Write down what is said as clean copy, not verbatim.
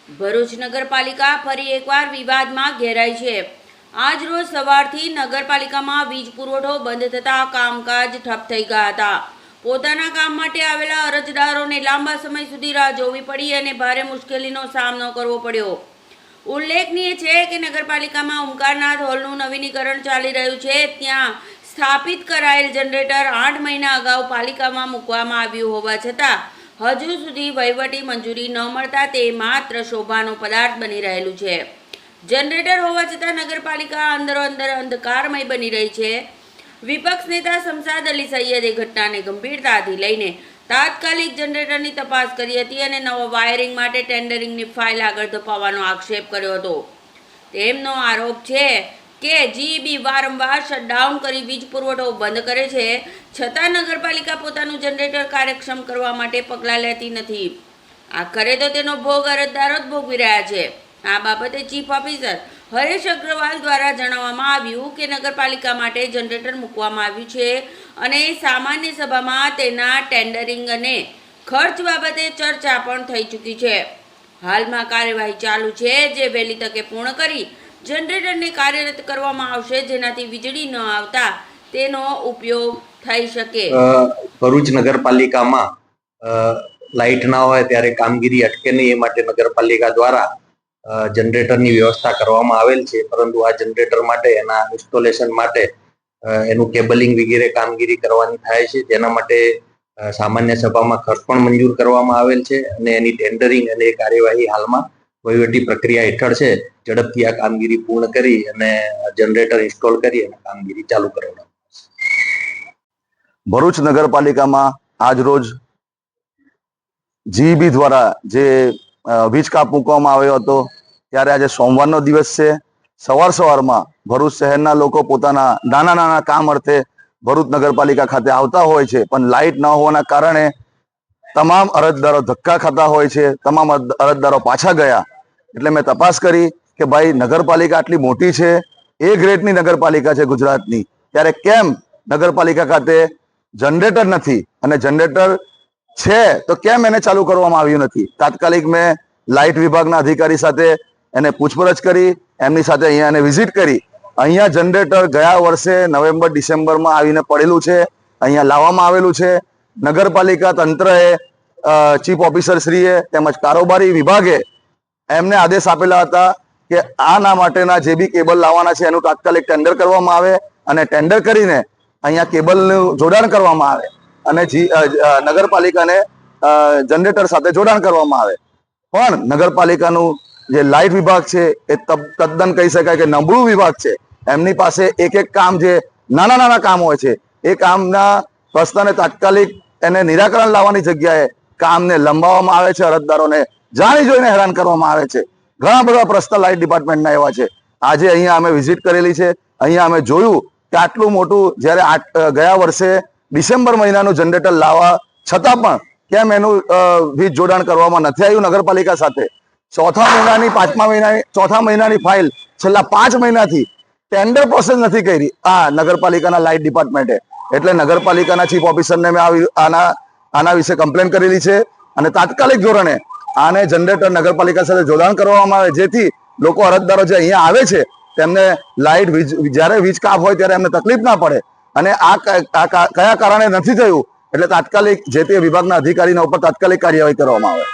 ભરૂચ નગરપાલિકા ફરી એકવાર વિવાદમાં ઘેરાઈ છે। આજ રોજ સવારથી નગરપાલિકામાં વીજ પુરવઠો બંધ થતાં કામકાજ ઠપ થઈ ગયા હતા। પોતાના કામ માટે આવેલા અરજદારોને લાંબા સમય સુધી રાહ જોવી પડી અને ભારે મુશ્કેલીનો સામનો કરવો પડ્યો। ઉલ્લેખનીય છે કે નગરપાલિકામાં ઓમકારનાથ હોલનું નવીનીકરણ ચાલી રહ્યું છે। ત્યાં સ્થાપિત કરાયેલ જનરેટર 8 મહિના અગાઉ પાલિકામાં મૂકવામાં આવ્યું હોવા છતાં હજુ સુધી વહીવટી મંજૂરી ન મળતા તે માત્ર શોભાનો પદાર્થ બની રહેલું છે। જનરેટર હોવા છતાં નગરપાલિકા અંદરોઅંદર અંધકારમય બની રહી છે। વિપક્ષ નેતા શમશાદ અલી સૈયદે ઘટનાને ગંભીરતાથી લઈને તાત્કાલિક જનરેટરની તપાસ કરી હતી અને નવા વાયરિંગ માટે ટેન્ડરિંગની ફાઇલ આગળ ધપાવવાનો આક્ષેપ કર્યો હતો। તેમનો આરોપ છે કે જીબી વારંવાર શટડાઉન કરી વીજ પુરવઠો બંધ કરે છે, છતાં નગરપાલિકા પોતાનું જનરેટર કાર્યક્ષમ કરવા માટે પગલાં લેતી નથી। આખરે તો તેનો ભોગ અરજદારો જ ભોગવી રહ્યા છે। આ બાબતે ચીફ ઓફિસર હરેશ અગ્રવાલ દ્વારા જણાવવામાં આવ્યું કે નગરપાલિકા માટે જનરેટર મૂકવામાં આવ્યું છે અને સામાન્ય સભામાં તેના ટેન્ડરિંગ અને ખર્ચ બાબતે ચર્ચા પણ થઈ ચૂકી છે। હાલમાં કાર્યવાહી ચાલુ છે, જે વહેલી તકે પૂર્ણ કરી જનરેટરને કાર્યરત કરવામાં આવશે, જેનાથી વીજળી ન આવતા તેનો ઉપયોગ થઈ શકે। ભરૂચ નગરપાલિકામાં લાઇટ ના હોય ત્યારે કામગીરી અટકે નહીં એ માટે નગરપાલિકા દ્વારા જનરેટરની વ્યવસ્થા કરવામાં આવેલ છે, પરંતુ આ જનરેટર માટે એના ઇન્સ્ટોલેશન માટે એનું કેબલિંગ વગેરે કામગીરી કરવાની થાય છે। તેના માટે સામાન્ય સભામાં ખર્ચ પણ મંજૂર કરવામાં આવેલ છે અને એની ટેન્ડરિંગ અને કાર્યવાહી હાલમાં વહીવટી પ્રક્રિયા હેઠળ છે। ઝડપથી આ કામગીરી પૂર્ણ કરી અને જનરેટર ઇન્સ્ટોલ કરી અને કામગીરી ચાલુ કરવામાં આવશે। ભરૂચ નગરપાલિકામાં આજ રોજ જીઈબી દ્વારા જે વીજ કાપ મૂકવામાં આવ્યો હતો, ત્યારે આજે સોમવારનો દિવસ છે। સવારમાં ભરૂચ શહેરના લોકો પોતાના નાના કામ અર્થે ભરૂચ નગરપાલિકા ખાતે આવતા હોય છે, પણ લાઇટ ન હોવાના કારણે તમામ અરજદારો ધક્કા ખાતા હોય છે। તમામ અરજદારો પાછા ગયા એટલે મેં તપાસ કરી કે ભાઈ નગરપાલિકા આટલી મોટી છે, એ ગ્રેડની નગરપાલિકા છે ગુજરાતની, ત્યારે કેમ નગરપાલિકા ખાતે જનરેટર નથી અને જનરેટર છે તો કેમ એને ચાલુ કરવામાં આવ્યું નથી। તાત્કાલિક મેં લાઇટ વિભાગના અધિકારી સાથે એને પૂછપરછ કરી, એમની સાથે અહીંયા એને વિઝિટ કરી। અહીંયા જનરેટર ગયા વર્ષે નવેમ્બર ડિસેમ્બરમાં આવીને પડેલું છે, અહીંયા લાવવામાં આવેલું છે। નગરપાલિકા તંત્રએ ચીફ ઓફિસર શ્રીએ તેમજ કારોબારી વિભાગે એમને આદેશ આપેલા હતા કે આના માટેના જે બી કેબલ લાવવાના છે એનું તાત્કાલિક ટેન્ડર કરવામાં આવે અને ટેન્ડર કરીને અહીંયા કેબલનું જોડાણ કરવામાં આવે અને નગરપાલિકાને જનરેટર સાથે જોડાણ કરવામાં આવે। પણ નગરપાલિકાનું જે લાઇટ વિભાગ છે એ તદ્દન કહી શકાય કે નબળું વિભાગ છે। એમની પાસે એક કામ જે નાના કામ હોય છે એ કામના પ્રશ્નને તાત્કાલિક એને નિરાકરણ લાવવાની જગ્યાએ કામને લંબાવવામાં આવે છે, અરજદારોને જાણી જોઈને હેરાન કરવામાં આવે છે। ઘણા બધા પ્રશ્ન લાઇટ ડિપાર્ટમેન્ટના એવા છે। આજે અહીંયા અમે વિઝિટ કરેલી છે, અહીંયા અમે જોયું કે આટલું મોટું જ્યારે ગયા વર્ષે ડિસેમ્બર મહિનાનું જનરેટર લાવવા છતાં પણ કેમ એનું વીજ જોડાણ કરવામાં નથી આવ્યું નગરપાલિકા સાથે। ચોથા મહિનાની ફાઇલ છેલ્લા 5 મહિનાથી ટેન્ડર પ્રોસેસ નથી કરી આ નગરપાલિકાના લાઇટ ડિપાર્ટમેન્ટે, એટલે નગરપાલિકાના ચીફ ઓફિસરને મેં આના વિશે કમ્પ્લેન કરેલી છે અને તાત્કાલિક ધોરણે આને જનરેટર નગરપાલિકા સાથે જોડાણ કરવામાં આવે, જેથી લોકો અરજદારો જે અહીંયા આવે છે તેમને લાઇટ જ્યારે વીજ કાપ હોય ત્યારે એમને તકલીફ ના પડે અને આ કયા કારણે નથી થયું એટલે તાત્કાલિક જે તે વિભાગના અધિકારીના ઉપર તાત્કાલિક કાર્યવાહી કરવામાં આવે।